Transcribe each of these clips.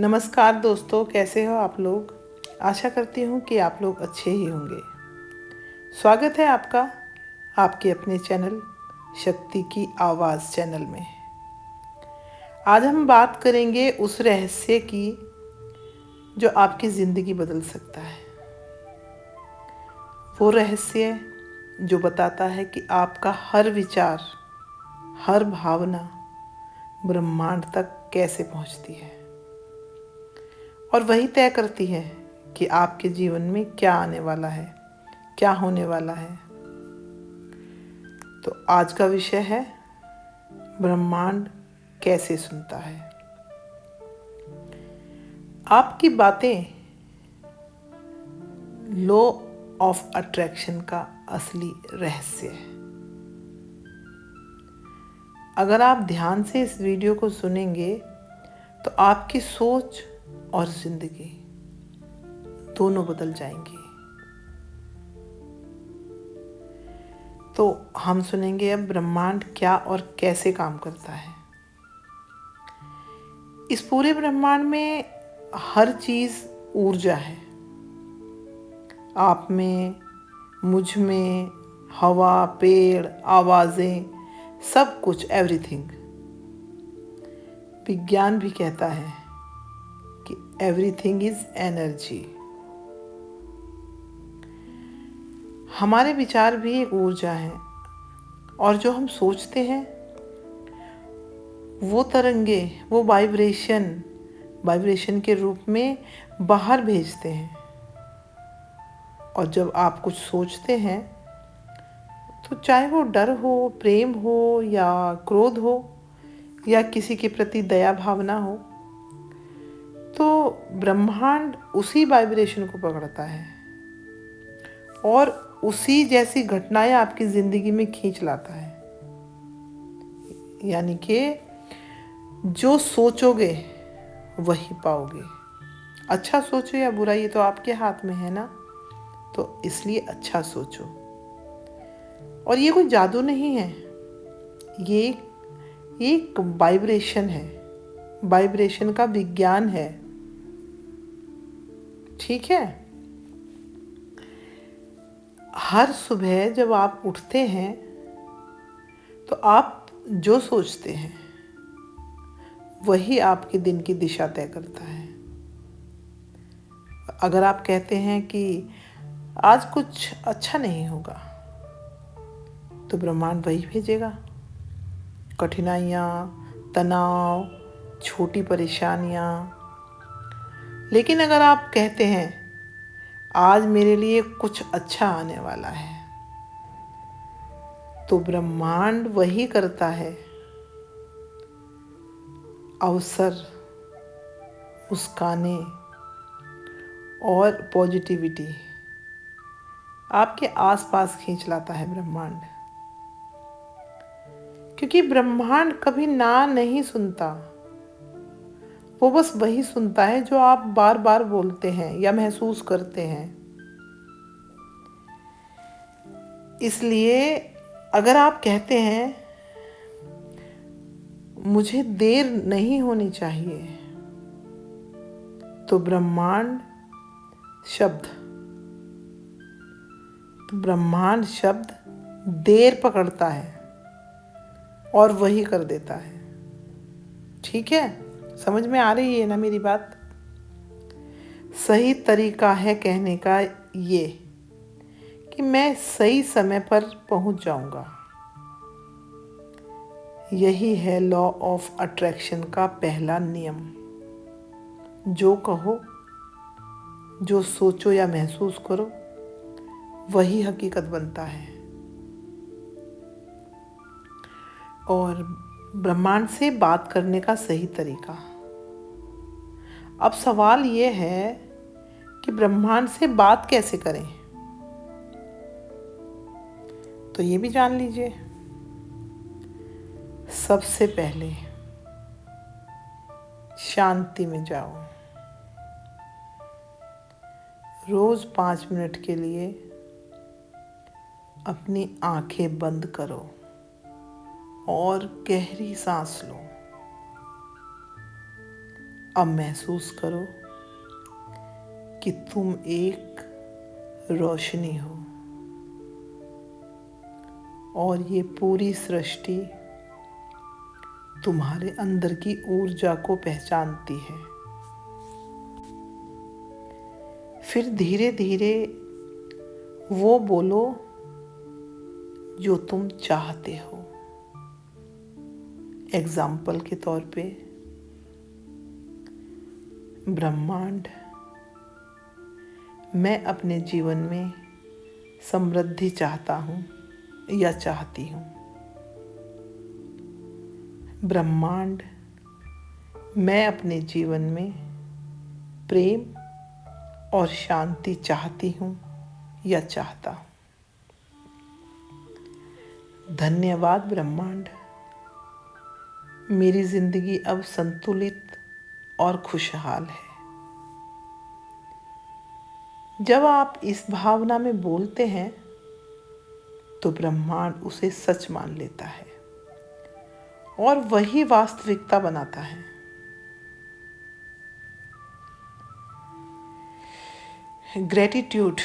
नमस्कार दोस्तों, कैसे हो आप लोग। आशा करती हूँ कि आप लोग अच्छे ही होंगे। स्वागत है आपका आपके अपने चैनल शक्ति की आवाज़ चैनल में। आज हम बात करेंगे उस रहस्य की जो आपकी ज़िंदगी बदल सकता है। वो रहस्य जो बताता है कि आपका हर विचार, हर भावना ब्रह्मांड तक कैसे पहुँचती है और वही तय करती है कि आपके जीवन में क्या आने वाला है, क्या होने वाला है। तो आज का विषय है ब्रह्मांड कैसे सुनता है। आपकी बातें लॉ ऑफ अट्रैक्शन का असली रहस्य है। अगर आप ध्यान से इस वीडियो को सुनेंगे तो आपकी सोच और जिंदगी दोनों बदल जाएंगी। तो हम सुनेंगे अब ब्रह्मांड क्या और कैसे काम करता है। इस पूरे ब्रह्मांड में हर चीज़ ऊर्जा है। आप में, मुझ में, हवा, पेड़, आवाज़ें, सब कुछ, एवरीथिंग। विज्ञान भी कहता है कि एवरीथिंग इज एनर्जी। हमारे विचार भी एक ऊर्जा है और जो हम सोचते हैं वो तरंगे, वो वाइब्रेशन के रूप में बाहर भेजते हैं। और जब आप कुछ सोचते हैं तो चाहे वो डर हो, प्रेम हो या क्रोध हो या किसी के प्रति दया भावना हो, तो ब्रह्मांड उसी वाइब्रेशन को पकड़ता है और उसी जैसी घटनाएं आपकी ज़िंदगी में खींच लाता है। यानी कि जो सोचोगे वही पाओगे। अच्छा सोचो या बुरा, ये तो आपके हाथ में है ना। तो इसलिए अच्छा सोचो। और ये कोई जादू नहीं है, ये एक वाइब्रेशन है, वाइब्रेशन का विज्ञान है। ठीक है। हर सुबह जब आप उठते हैं तो आप जो सोचते हैं वही आपके दिन की दिशा तय करता है। अगर आप कहते हैं कि आज कुछ अच्छा नहीं होगा तो ब्रह्मांड वही भेजेगा। कठिनाइयाँ, तनाव, छोटी परेशानियाँ। लेकिन अगर आप कहते हैं आज मेरे लिए कुछ अच्छा आने वाला है, तो ब्रह्मांड वही करता है। अवसर, मुस्काने और पॉजिटिविटी आपके आसपास खींच लाता है ब्रह्मांड। क्योंकि ब्रह्मांड कभी ना नहीं सुनता, वो बस वही सुनता है जो आप बार बार बोलते हैं या महसूस करते हैं। इसलिए अगर आप कहते हैं मुझे देर नहीं होनी चाहिए, तो ब्रह्मांड शब्द देर पकड़ता है और वही कर देता है। ठीक है, समझ में आ रही है ना मेरी बात। सही तरीका है कहने का ये कि मैं सही समय पर पहुंच जाऊंगा। यही है लॉ ऑफ अट्रैक्शन का पहला नियम। जो कहो, जो सोचो या महसूस करो, वही हकीकत बनता है। और ब्रह्मांड से बात करने का सही तरीका। अब सवाल ये है कि ब्रह्मांड से बात कैसे करें, तो ये भी जान लीजिए। सबसे पहले शांति में जाओ। रोज 5 मिनट के लिए अपनी आंखें बंद करो और गहरी सांस लो। अब महसूस करो कि तुम एक रोशनी हो और ये पूरी सृष्टि तुम्हारे अंदर की ऊर्जा को पहचानती है। फिर धीरे धीरे वो बोलो जो तुम चाहते हो। एग्जाम्पल के तौर पे, ब्रह्मांड, मैं अपने जीवन में समृद्धि चाहता हूँ या चाहती हूँ। ब्रह्मांड, मैं अपने जीवन में प्रेम और शांति चाहती हूँ या चाहता हूँ। धन्यवाद ब्रह्मांड, मेरी जिंदगी अब संतुलित और खुशहाल है। जब आप इस भावना में बोलते हैं तो ब्रह्मांड उसे सच मान लेता है और वही वास्तविकता बनाता है। ग्रेटिट्यूड,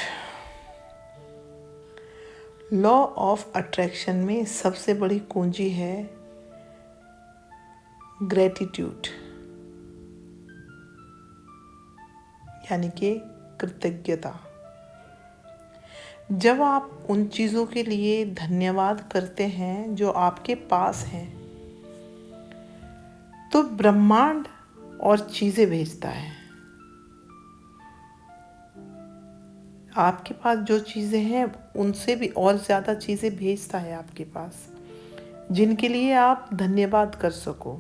लॉ ऑफ अट्रैक्शन में सबसे बड़ी कुंजी है ग्रेटिट्यूड, यानी कि कृतज्ञता। जब आप उन चीज़ों के लिए धन्यवाद करते हैं जो आपके पास हैं, तो ब्रह्मांड और चीज़ें भेजता है। आपके पास जो चीज़ें हैं उनसे भी और ज़्यादा चीज़ें भेजता है आपके पास, जिनके लिए आप धन्यवाद कर सको।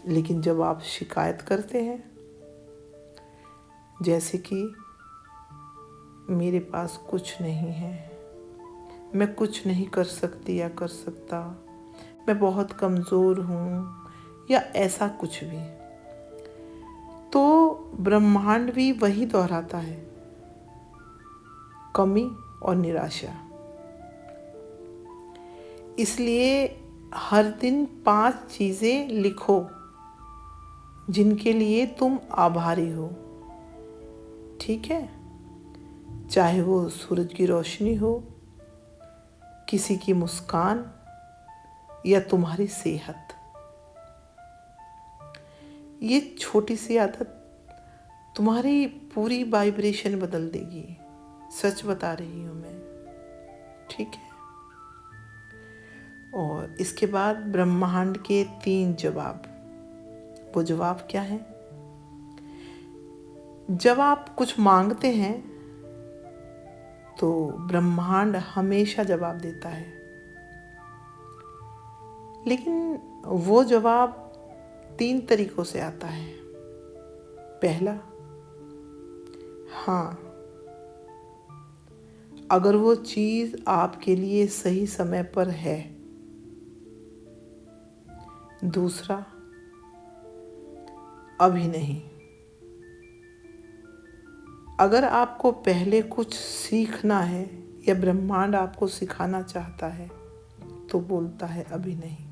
लेकिन जब आप शिकायत करते हैं, जैसे कि मेरे पास कुछ नहीं है, मैं कुछ नहीं कर सकती या कर सकता, मैं बहुत कमज़ोर हूँ, या ऐसा कुछ भी, तो ब्रह्मांड भी वही दोहराता है, कमी और निराशा। इसलिए हर दिन 5 चीज़ें लिखो जिनके लिए तुम आभारी हो। ठीक है, चाहे वो सूरज की रोशनी हो, किसी की मुस्कान या तुम्हारी सेहत। ये छोटी सी आदत तुम्हारी पूरी वाइब्रेशन बदल देगी। सच बता रही हूँ मैं, ठीक है। और इसके बाद ब्रह्मांड के 3 जवाब। वो जवाब क्या है? जब आप कुछ मांगते हैं तो ब्रह्मांड हमेशा जवाब देता है, लेकिन वो जवाब 3 तरीकों से आता है। पहला, हाँ, अगर वो चीज़ आपके लिए सही समय पर है। दूसरा, अभी नहीं। अगर आपको पहले कुछ सीखना है या ब्रह्मांड आपको सिखाना चाहता है तो बोलता है अभी नहीं।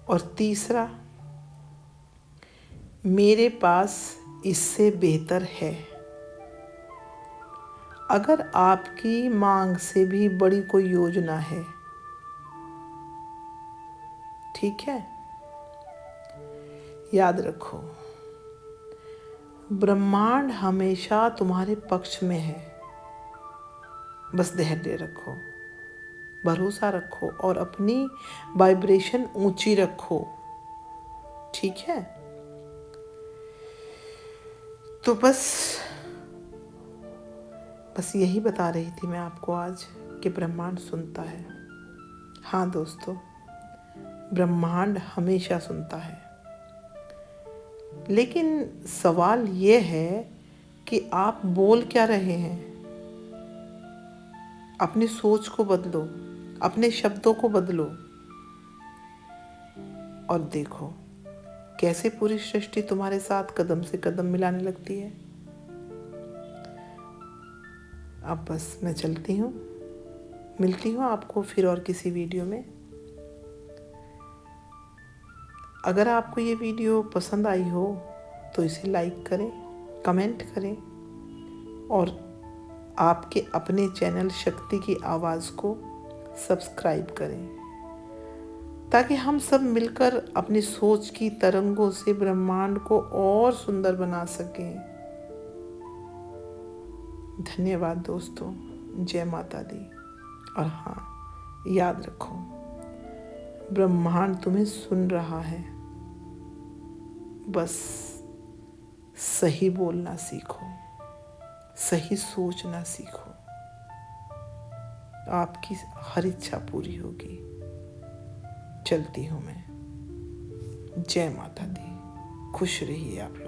और तीसरा, मेरे पास इससे बेहतर है। अगर आपकी मांग से भी बड़ी कोई योजना है, ठीक है, याद रखो, ब्रह्मांड हमेशा तुम्हारे पक्ष में है। बस धैर्य रखो, भरोसा रखो और अपनी वाइब्रेशन ऊंची रखो, ठीक है। तो बस यही बता रही थी मैं आपको आज कि ब्रह्मांड सुनता है। हाँ दोस्तों, ब्रह्मांड हमेशा सुनता है। लेकिन सवाल ये है कि आप बोल क्या रहे हैं। अपनी सोच को बदलो, अपने शब्दों को बदलो और देखो कैसे पूरी सृष्टि तुम्हारे साथ कदम से कदम मिलाने लगती है। अब बस मैं चलती हूँ, मिलती हूँ आपको फिर और किसी वीडियो में। अगर आपको ये वीडियो पसंद आई हो तो इसे लाइक करें, कमेंट करें और आपके अपने चैनल शक्ति की आवाज़ को सब्सक्राइब करें, ताकि हम सब मिलकर अपनी सोच की तरंगों से ब्रह्मांड को और सुंदर बना सकें। धन्यवाद दोस्तों। जय माता दी। और हाँ, याद रखो, ब्रह्मांड तुम्हें सुन रहा है। बस सही बोलना सीखो, सही सोचना सीखो, आपकी हर इच्छा पूरी होगी। चलती हूँ मैं। जय माता दी। खुश रहिए आप।